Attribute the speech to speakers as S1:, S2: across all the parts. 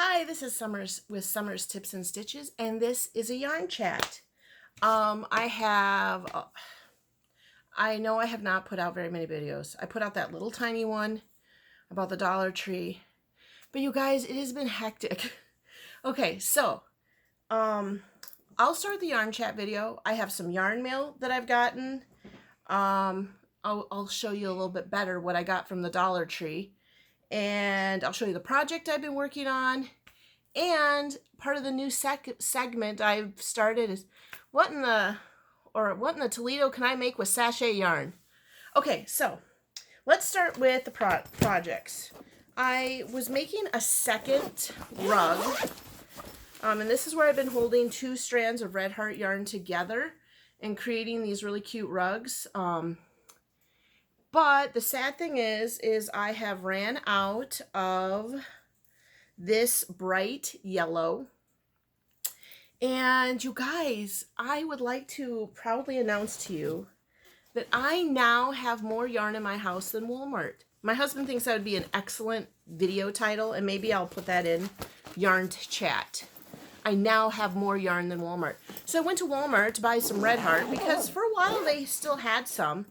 S1: Hi, this is Summers with Summers Tips and Stitches, and this is a yarn chat. I know I have not put out very many videos. I put out that little tiny one about the Dollar Tree, but you guys, it has been hectic. Okay, so, I'll start the yarn chat video. I have some yarn mail that I've gotten. I'll show you a little bit better what I got from the Dollar Tree. And I'll show you the project I've been working on. And part of the new segment I've started is what in the Toledo can I make with sachet yarn? Okay, so let's start with the projects. I was making a second rug. And this is where I've been holding two strands of red heart yarn together and creating these really cute rugs. But the sad thing is I have ran out of this bright yellow. And you guys, I would like to proudly announce to you that I now have more yarn in my house than Walmart. My husband thinks that would be an excellent video title, and maybe I'll put that in yarn chat. I now have more yarn than Walmart. So I went to Walmart to buy some red heart because for a while they still had some.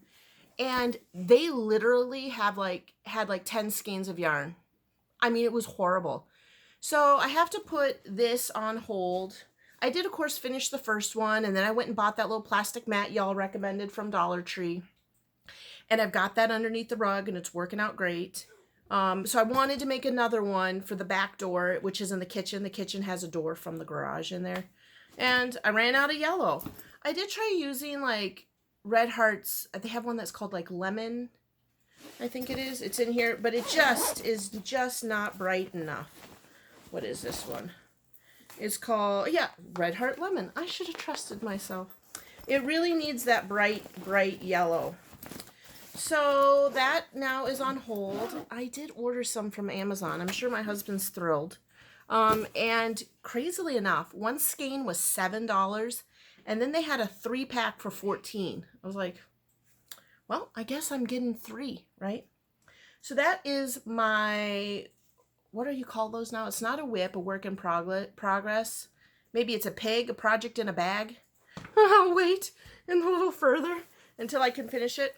S1: And they literally had like 10 skeins of yarn. I mean, it was horrible. So I have to put this on hold. I did, of course, finish the first one, and then I went and bought that little plastic mat y'all recommended from Dollar Tree. And I've got that underneath the rug, and it's working out great. So I wanted to make another one for the back door, which is in the kitchen. The kitchen has a door from the garage in there. And I ran out of yellow. I did try using like red hearts. They have one that's called like lemon, I think it is. It's in here, but it is just not bright enough. What is this one? It's called, yeah, Red Heart Lemon. I should have trusted myself. It really needs that bright yellow. So that now is on hold. I did order some from Amazon. I'm sure my husband's thrilled. And crazily enough, one skein was $7. And then they had a 3-pack for $14. I was like, well, I guess I'm getting 3, right? So that is my, what do you call those now? It's not a whip, a work in progress. Maybe it's a peg, a project in a bag. I'll wait a little further until I can finish it.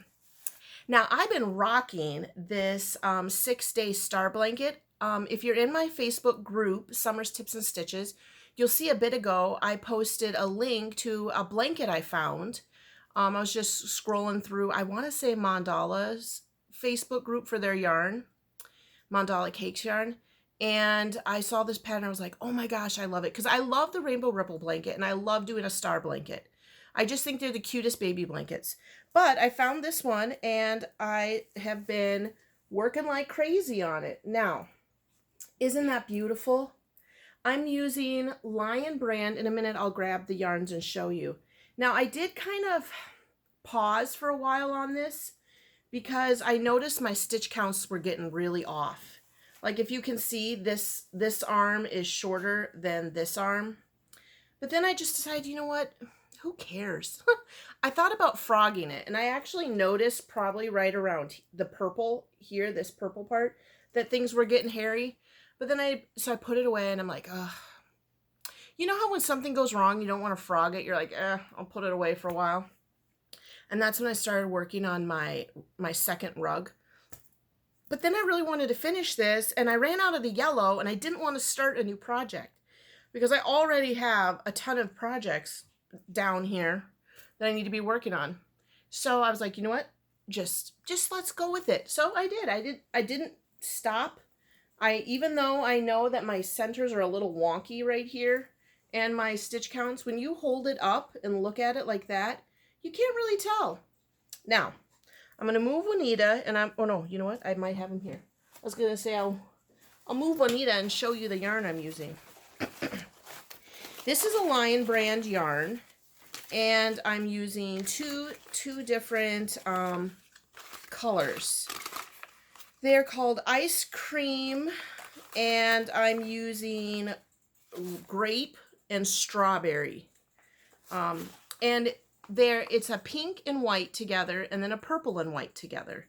S1: Now, I've been rocking this 6-day star blanket. If you're in my Facebook group, Summers Tips and Stitches, you'll see a bit ago I posted a link to a blanket I found. I was just scrolling through, I want to say Mandala's Facebook group for their yarn, Mandala Cakes yarn, and I saw this pattern. I was like, oh my gosh, I love it, because I love the Rainbow Ripple blanket, and I love doing a star blanket. I just think they're the cutest baby blankets. But I found this one, and I have been working like crazy on it. Now, isn't that beautiful? I'm using Lion brand. In a minute, I'll grab the yarns and show you. Now, I did kind of pause for a while on this because I noticed my stitch counts were getting really off. Like if you can see, this arm is shorter than this arm. But then I just decided, you know what? Who cares? I thought about frogging it, and I actually noticed probably right around the purple here, this purple part, that things were getting hairy. But then so I put it away, and I'm like, ugh. You know how when something goes wrong, you don't want to frog it? You're like, I'll put it away for a while. And that's when I started working on my second rug. But then I really wanted to finish this, and I ran out of the yellow, and I didn't want to start a new project because I already have a ton of projects down here that I need to be working on. So I was like, you know what? Just let's go with it. So I did. I didn't stop. Even though I know that my centers are a little wonky right here and my stitch counts, when you hold it up and look at it like that, you can't really tell. Now, I'm going to move Juanita, and oh no, you know what? I might have him here. I was going to say I'll move Juanita and show you the yarn I'm using. This is a Lion brand yarn, and I'm using two different colors. They're called Ice Cream, and I'm using Grape and Strawberry. And it's a pink and white together, and then a purple and white together.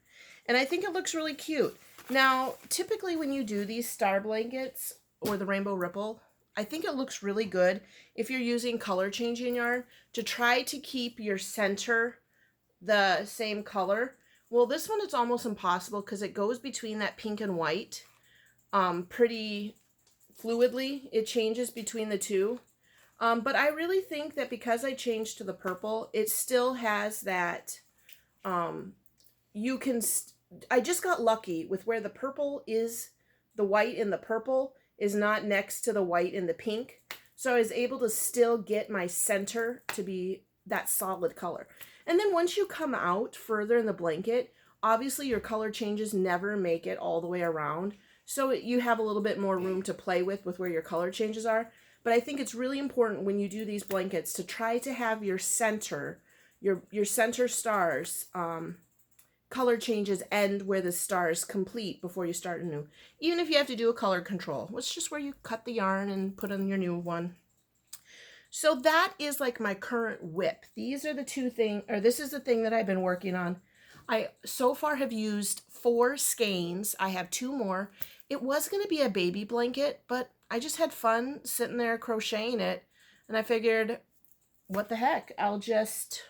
S1: And I think it looks really cute. Now, typically when you do these star blankets, or the Rainbow Ripple. I think it looks really good if you're using color changing yarn to try to keep your center the same color. Well, this one it's almost impossible because it goes between that pink and white pretty fluidly. It changes between the two. But I really think that because I changed to the purple, it still has that, I just got lucky with where the purple is, the white in the purple is not next to the white in the pink. So I was able to still get my center to be that solid color. And then once you come out further in the blanket, obviously your color changes never make it all the way around. So you have a little bit more room to play with where your color changes are. But I think it's really important when you do these blankets to try to have your center, your center stars, color changes end where the stars complete before you start anew. Even if you have to do a color control, it's just where you cut the yarn and put on your new one. So that is like my current whip. These are the two things, or this is the thing that I've been working on. I so far have used 4 skeins. I have 2 more. It was going to be a baby blanket, but I just had fun sitting there crocheting it, and I figured, what the heck? I'll just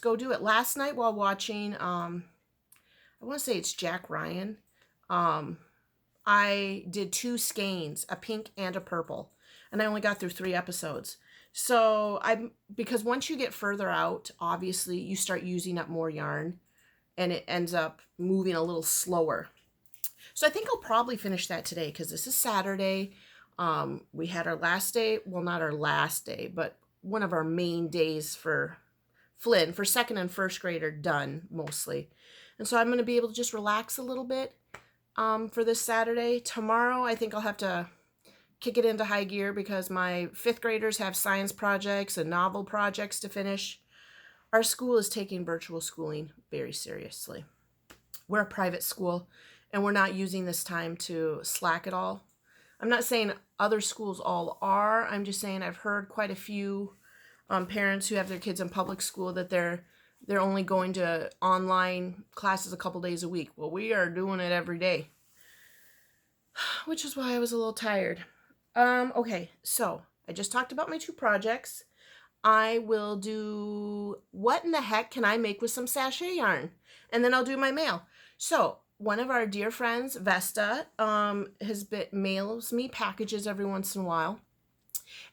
S1: go do it. Last night while watching, I want to say it's Jack Ryan, I did 2 skeins, a pink and a purple, and I only got through 3 episodes. So because once you get further out, obviously you start using up more yarn, and it ends up moving a little slower. So I think I'll probably finish that today because this is Saturday. We had our last day, well, not our last day, but one of our main days for Flynn, for 2nd and 1st grader, done mostly. And so I'm going to be able to just relax a little bit for this Saturday. Tomorrow, I think I'll have to kick it into high gear because my 5th graders have science projects and novel projects to finish. Our school is taking virtual schooling very seriously. We're a private school, and we're not using this time to slack at all. I'm not saying other schools all are. I'm just saying I've heard quite a few parents who have their kids in public school that they're only going to online classes a couple days a week. Well, we are doing it every day, which is why I was a little tired. Okay, so I just talked about my 2 projects. I will do what in the heck can I make with some sachet yarn, and then I'll do my mail. So one of our dear friends, Vesta, mails me packages every once in a while.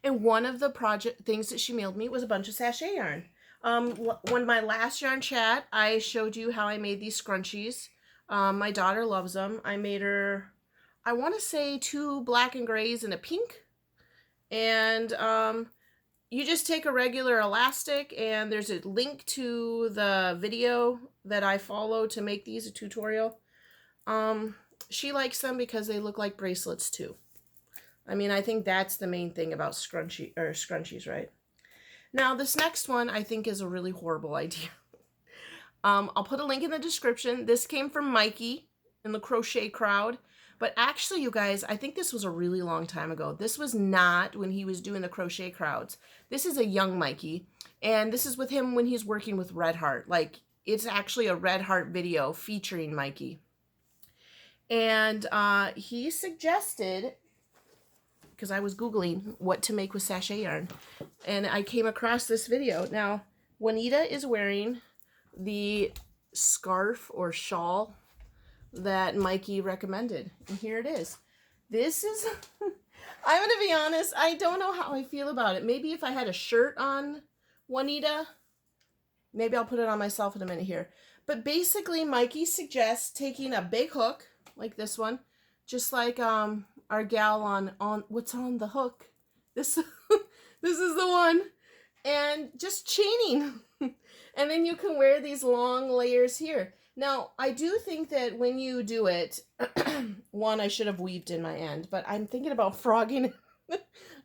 S1: And one of the project things that she mailed me was a bunch of sachet yarn. When my last yarn chat, I showed you how I made these scrunchies. My daughter loves them. I made her, I want to say 2 black and grays and a pink. And you just take a regular elastic, and there's a link to the video that I follow to make these, a tutorial. She likes them because they look like bracelets too. I mean, I think that's the main thing about scrunchies, right? Now, this next one I think is a really horrible idea. I'll put a link in the description. This came from Mikey in the crochet crowd. But actually, you guys, I think this was a really long time ago. This was not when he was doing the crochet crowds. This is a young Mikey. And this is with him when he's working with Red Heart. Like, it's actually a Red Heart video featuring Mikey. And he suggested, because I was Googling what to make with sachet yarn, and I came across this video. Now, Juanita is wearing the scarf or shawl that Mikey recommended. And here it is. This is, I'm going to be honest, I don't know how I feel about it. Maybe if I had a shirt on Juanita, maybe I'll put it on myself in a minute here. But basically, Mikey suggests taking a big hook, like this one, just like our gal on what's on the hook. This, this is the one. And just chaining. And then you can wear these long layers here. Now, I do think that when you do it, one, I should have weaved in my end, but I'm thinking about frogging it.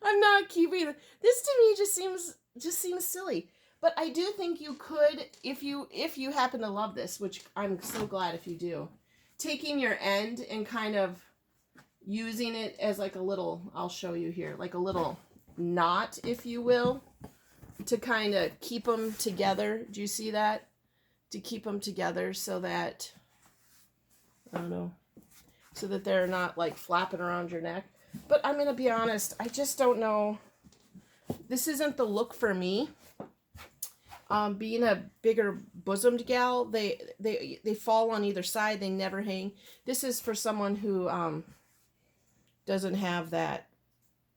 S1: I'm not keeping it. This to me just seems silly. But I do think you could, if you happen to love this, which I'm so glad if you do, taking your end and kind of using it as like a little, I'll show you here, like a little knot, if you will, to kind of keep them together. Do you see that? To keep them together so that, I don't know, so that they're not like flapping around your neck. But I'm going to be honest, I just don't know. This isn't the look for me. Being a bigger bosomed gal, they fall on either side. They never hang. This is for someone who doesn't have that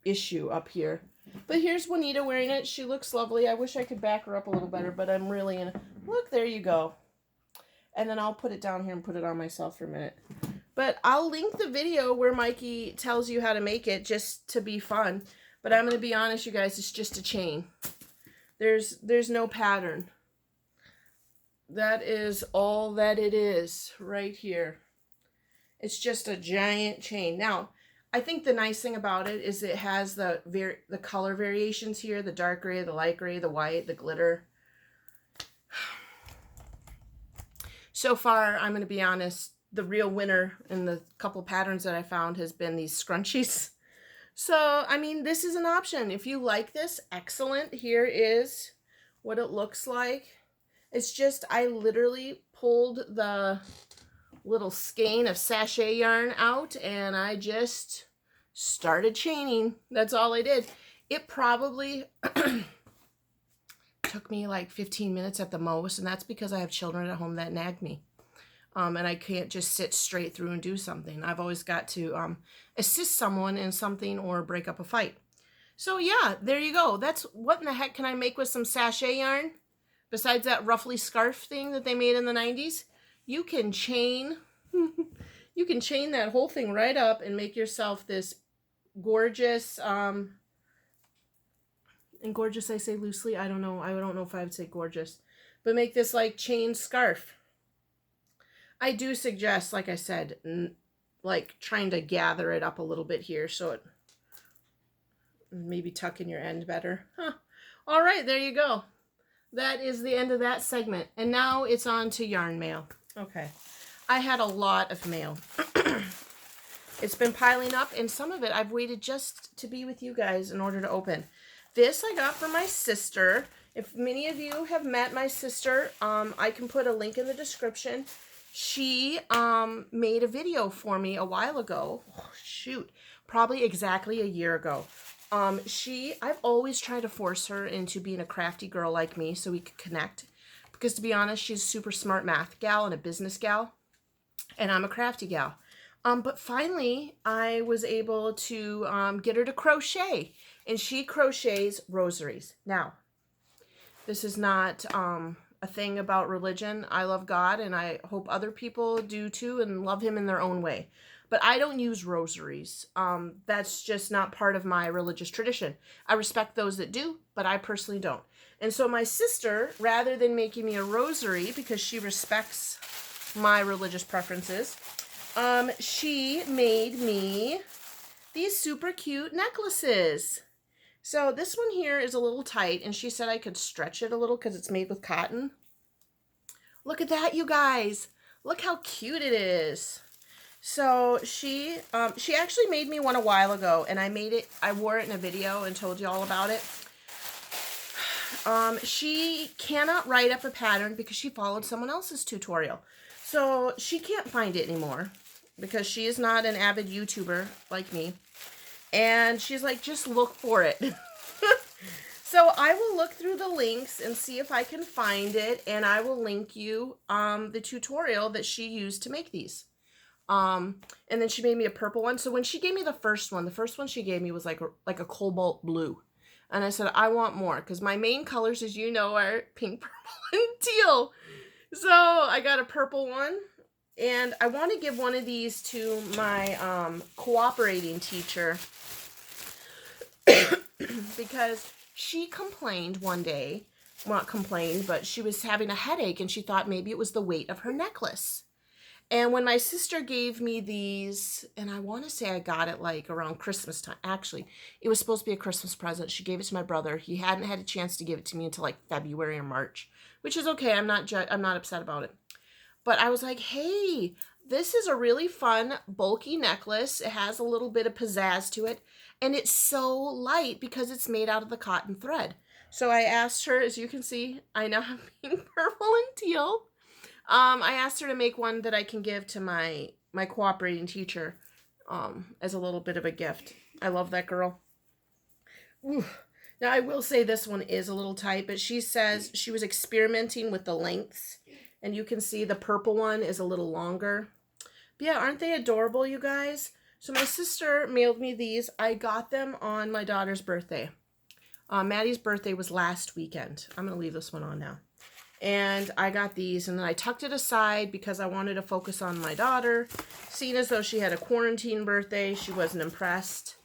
S1: issue up here. But here's Juanita wearing it. She looks lovely. I wish I could back her up a little better, but I'm really in. Look, there you go. And then I'll put it down here and put it on myself for a minute. But I'll link the video where Mikey tells you how to make it just to be fun. But I'm going to be honest, you guys, it's just a chain. There's no pattern. That is all that it is right here. It's just a giant chain. Now, I think the nice thing about it is it has the color variations here, the dark gray, the light gray, the white, the glitter. So far, I'm going to be honest, the real winner in the couple patterns that I found has been these scrunchies. So, I mean, this is an option. If you like this, excellent. Here is what it looks like. It's just, I literally pulled the little skein of sachet yarn out and I just started chaining. That's all I did. It probably took me like 15 minutes at the most, and that's because I have children at home that nag me. And I can't just sit straight through and do something. I've always got to assist someone in something or break up a fight. So yeah, there you go. That's what in the heck can I make with some sachet yarn? Besides that ruffly scarf thing that they made in the 90s, you can chain, you can chain that whole thing right up and make yourself this gorgeous, and gorgeous I say loosely, I don't know if I would say gorgeous, but make this like chain scarf. I do suggest, like I said, like trying to gather it up a little bit here so it maybe tuck in your end better. Huh. All right, there you go. That is the end of that segment. And now it's on to yarn mail. Okay. I had a lot of mail. It's been piling up, and some of it I've waited just to be with you guys in order to open. This I got from my sister. If many of you have met my sister, I can put a link in the description. She made a video for me a while ago. Oh, shoot, probably exactly a year ago. I've always tried to force her into being a crafty girl like me so we could connect. Because to be honest, she's a super smart math gal and a business gal. And I'm a crafty gal. But finally, I was able to get her to crochet. And she crochets rosaries. Now, this is not a thing about religion. I love God, and I hope other people do too and love him in their own way. But I don't use rosaries. That's just not part of my religious tradition. I respect those that do, but I personally don't. And so my sister, rather than making me a rosary, because she respects my religious preferences, she made me these super cute necklaces. So this one here is a little tight, and she said I could stretch it a little because it's made with cotton. Look at that, you guys. Look how cute it is. So she actually made me one a while ago, and I wore it in a video and told you all about it. She cannot write up a pattern because she followed someone else's tutorial. So she can't find it anymore because she is not an avid YouTuber like me. And she's like, just look for it. So I will look through the links and see if I can find it, and I will link you the tutorial that she used to make these. And then she made me a purple one. So when she gave me the first one she gave me was like a cobalt blue. And I said, I want more, because my main colors, as you know, are pink, purple, and teal. So I got a purple one, and I want to give one of these to my cooperating teacher because she complained one day, well, not complained, but she was having a headache, and she thought maybe it was the weight of her necklace. And when my sister gave me these, and I want to say I got it like around Christmas time. Actually, it was supposed to be a Christmas present. She gave it to my brother. He hadn't had a chance to give it to me until like February or March, which is okay. I'm not upset about it. But I was like, hey, this is a really fun, bulky necklace. It has a little bit of pizzazz to it. And it's so light because it's made out of the cotton thread. So I asked her, as you can see, I now have pink, purple, and teal. I asked her to make one that I can give to my my cooperating teacher as a little bit of a gift. I love that girl. Ooh. Now, I will say this one is a little tight, but she says she was experimenting with the lengths, and you can see the purple one is a little longer. But yeah, aren't they adorable, you guys? So my sister mailed me these. I got them on my daughter's birthday. Maddie's birthday was last weekend. I'm going to leave this one on now. And I got these, and then I tucked it aside because I wanted to focus on my daughter. Seeing as though she had a quarantine birthday, she wasn't impressed.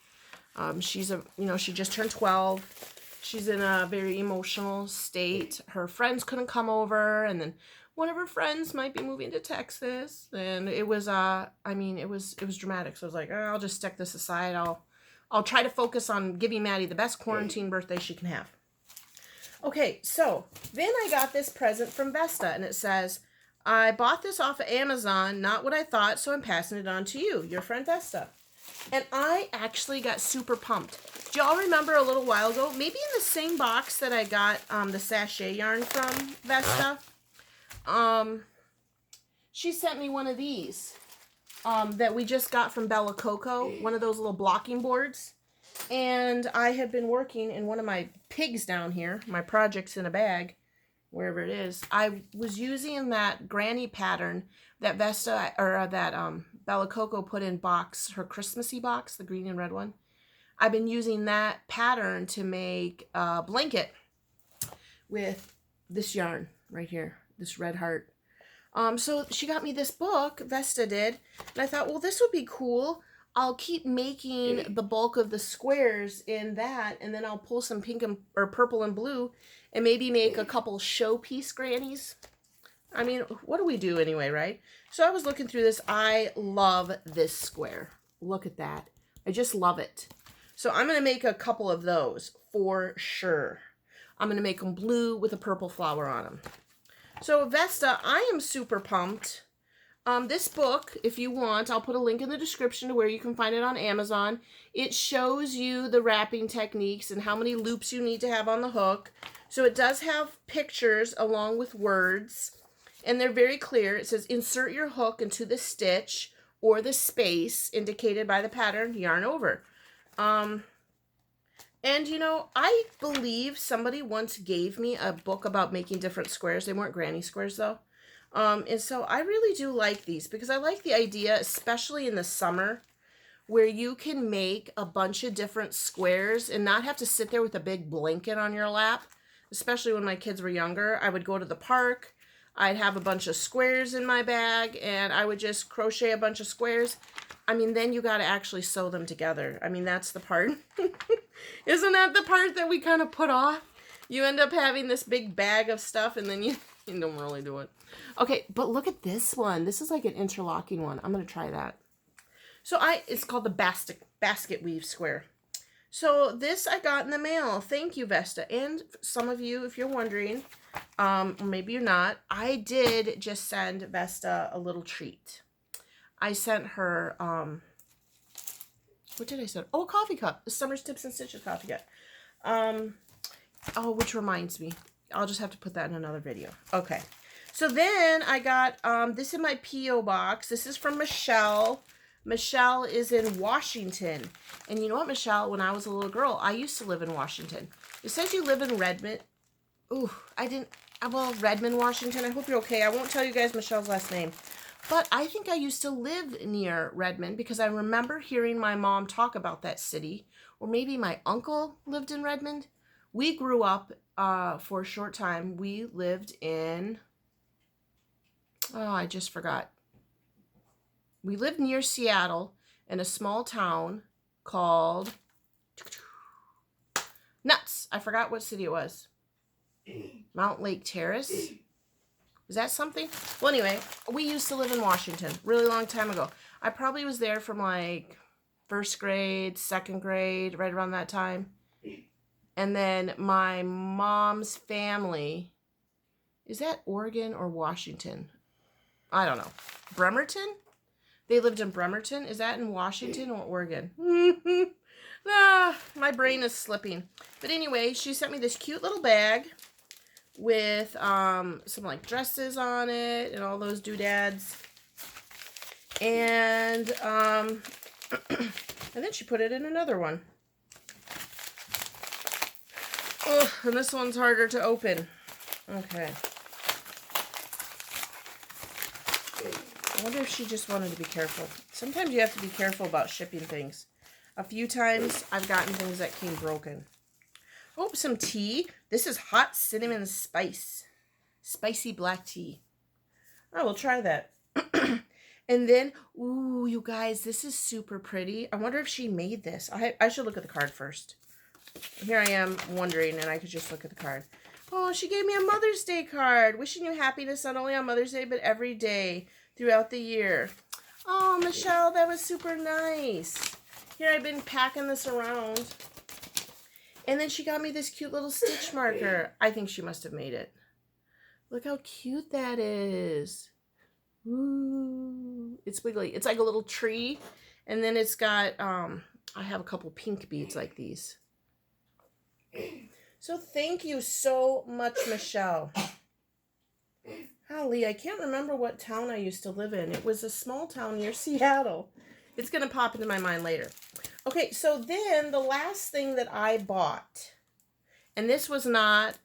S1: She just turned 12. She's in a very emotional state. Her friends couldn't come over, and then one of her friends might be moving to Texas, and it was it was dramatic. So I was like, I'll just stick this aside. I'll try to focus on giving Maddie the best quarantine birthday she can have. Okay, so then I got this present from Vesta, and it says, I bought this off of Amazon, not what I thought, so I'm passing it on to you, your friend Vesta. And I actually got super pumped. Do y'all remember a little while ago, maybe in the same box that I got the Sashay yarn from Vesta, she sent me one of these that we just got from Bella Coco, one of those little blocking boards. And I had been working in one of my pigs down here, my projects in a bag, wherever it is. I was using that granny pattern that Vesta, or that Bella Coco put in box, her Christmassy box, the green and red one. I've been using that pattern to make a blanket with this yarn right here, this red heart. So she got me this book, Vesta did, and I thought, well, this would be cool. I'll keep making the bulk of the squares in that, and then I'll pull some pink or purple and blue and maybe make a couple showpiece grannies. I mean, what do we do anyway, right? So I was looking through this. I love this square. Look at that. I just love it. So I'm going to make a couple of those for sure. I'm going to make them blue with a purple flower on them. So Vesta, I am super pumped. This book, if you want, I'll put a link in the description to where you can find it on Amazon. It shows you the wrapping techniques and how many loops you need to have on the hook. So it does have pictures along with words, and they're very clear. It says, insert your hook into the stitch or the space indicated by the pattern, yarn over. And you know, I believe somebody once gave me a book about making different squares. They weren't granny squares though. And so I really do like these because I like the idea, especially in the summer, where you can make a bunch of different squares and not have to sit there with a big blanket on your lap. Especially when my kids were younger, I would go to the park, I'd have a bunch of squares in my bag, and I would just crochet a bunch of squares. I mean, then you got to actually sew them together. I mean, that's the part. Isn't that the part that we kind of put off? You end up having this big bag of stuff, and then you don't really do it. Okay, but look at this one. This is like an interlocking one. I'm going to try that. So it's called the basket weave square. So this I got in the mail. Thank you, Vesta. And some of you, if you're wondering, or maybe you're not, I did just send Vesta a little treat. I sent her, what did I send? Oh, a coffee cup. The Summer's Tips and Stitches coffee cup. Oh, which reminds me. I'll just have to put that in another video. Okay. So then I got this in my P.O. box. This is from Michelle. Michelle is in Washington. And you know what, Michelle? When I was a little girl, I used to live in Washington. It says you live in Redmond. Ooh, Redmond, Washington. I hope you're okay. I won't tell you guys Michelle's last name. But I think I used to live near Redmond because I remember hearing my mom talk about that city. Or maybe my uncle lived in Redmond. We grew up for a short time. We lived in... Oh, I just forgot. We lived near Seattle in a small town called Nuts. I forgot what city it was. Mount Lake Terrace. Is that something? Well, anyway, we used to live in Washington really long time ago. I probably was there from like first grade, second grade, right around that time. And then my mom's family, is that Oregon or Washington? I don't know. Bremerton? They lived in Bremerton. Is that in Washington or Oregon? My brain is slipping. But anyway, she sent me this cute little bag with some like dresses on it and all those doodads. And and then she put it in another one. Oh, and this one's harder to open. Okay. I wonder if she just wanted to be careful. Sometimes you have to be careful about shipping things. A few times I've gotten things that came broken. Oh, some tea. This is hot cinnamon spice. Spicy black tea. I will try that. And then, ooh, you guys, this is super pretty. I wonder if she made this. I should look at the card first. Here I am wondering, and I could just look at the card. Oh, she gave me a Mother's Day card. Wishing you happiness not only on Mother's Day, but every day throughout the year. Oh, Michelle, that was super nice. Here, I've been packing this around. And then she got me this cute little stitch marker. I think she must have made it. Look how cute that is. Ooh, it's wiggly. It's like a little tree. And then it's got, I have a couple pink beads like these. So thank you so much, Michelle. Golly, I can't remember what town I used to live in. It was a small town near Seattle. It's going to pop into my mind later. Okay, so then the last thing that I bought, and this was not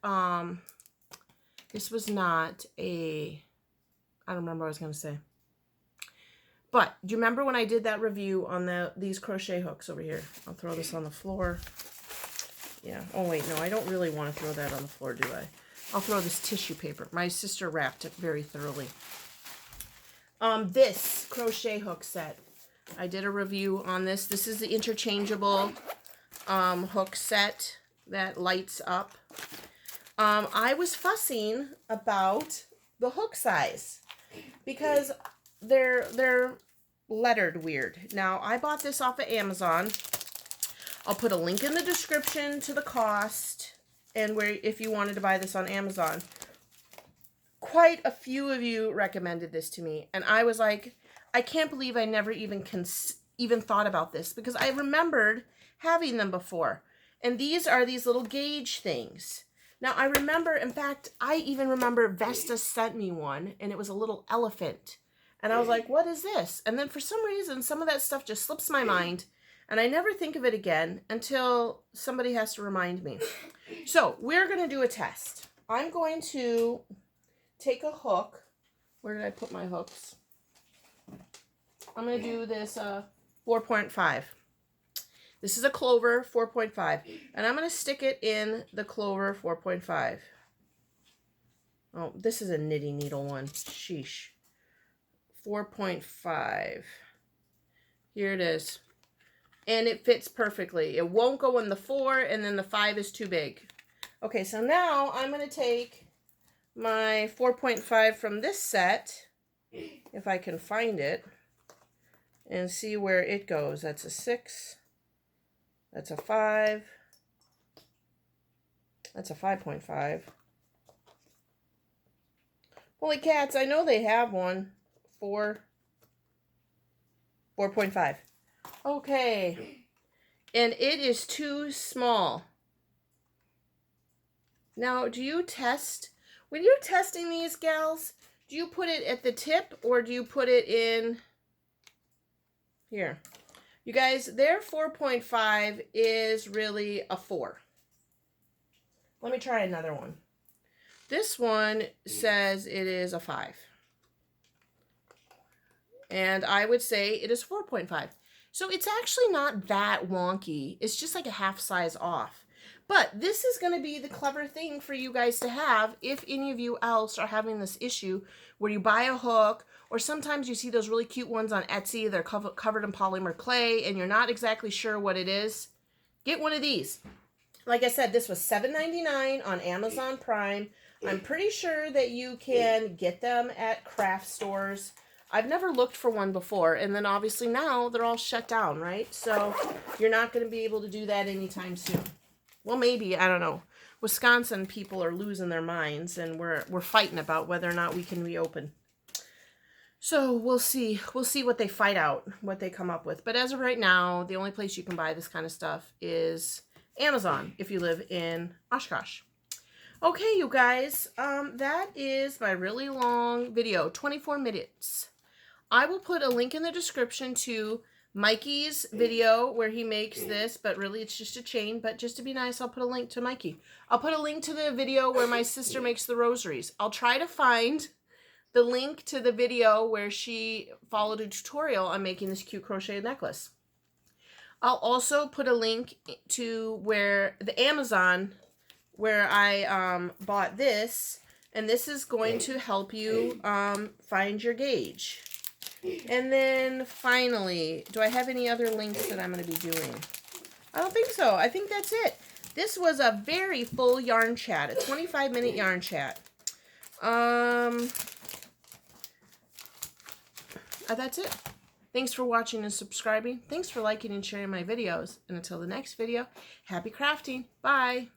S1: a, I don't remember what I was going to say. But do you remember when I did that review on these crochet hooks over here? I'll throw this on the floor. Yeah. Oh, wait, no, I don't really want to throw that on the floor, do I? I'll throw this tissue paper. My sister wrapped it very thoroughly. This crochet hook set. I did a review on this. This is the interchangeable hook set that lights up. I was fussing about the hook size because they're lettered weird. Now, I bought this off of Amazon. I'll put a link in the description to the cost and where if you wanted to buy this on Amazon. Quite a few of you recommended this to me, and I was like, I can't believe I never even thought about this because I remembered having them before. And these are these little gauge things. Now, I remember, in fact, I even remember Vesta sent me one, and it was a little elephant. And I was like, what is this? And then for some reason, some of that stuff just slips my mind, and I never think of it again until somebody has to remind me. So, we're going to do a test. I'm going to take a hook. Where did I put my hooks? I'm going to do this 4.5. This is a Clover 4.5. And I'm going to stick it in the Clover 4.5. Oh, this is a knitting needle one. Sheesh. 4.5. Here it is. And it fits perfectly. It won't go in the 4, and then the 5 is too big. Okay, so now I'm going to take my 4.5 from this set, if I can find it, and see where it goes. That's a 6. That's a 5. That's a 5.5. Holy cats, I know they have one. 4.5. Okay. And it is too small. Now, do you test? When you're testing these, gals, do you put it at the tip or do you put it in here? You guys, their 4.5 is really a 4. Let me try another one. This one says it is a 5. And I would say it is 4.5. So it's actually not that wonky. It's just like a half size off. But this is going to be the clever thing for you guys to have if any of you else are having this issue where you buy a hook, or sometimes you see those really cute ones on Etsy. They're covered in polymer clay and you're not exactly sure what it is. Get one of these. Like I said, this was $7.99 on Amazon Prime. I'm pretty sure that you can get them at craft stores. I've never looked for one before, and then obviously now they're all shut down, right? So you're not going to be able to do that anytime soon. Well, maybe, I don't know. Wisconsin people are losing their minds, and we're fighting about whether or not we can reopen. So we'll see. We'll see what they fight out, what they come up with. But as of right now, the only place you can buy this kind of stuff is Amazon if you live in Oshkosh. Okay, you guys, that is my really long video, 24 minutes. I will put a link in the description to Mikey's video where he makes this, but really it's just a chain. But just to be nice, I'll put a link to Mikey. I'll put a link to the video where my sister makes the rosaries. I'll try to find the link to the video where she followed a tutorial on making this cute crochet necklace. I'll also put a link to where the Amazon where I bought this, and this is going to help you find your gauge. And then finally, do I have any other links that I'm going to be doing? I don't think so. I think that's it. This was a very full yarn chat, a 25-minute yarn chat. That's it. Thanks for watching and subscribing. Thanks for liking and sharing my videos. And until the next video, happy crafting. Bye.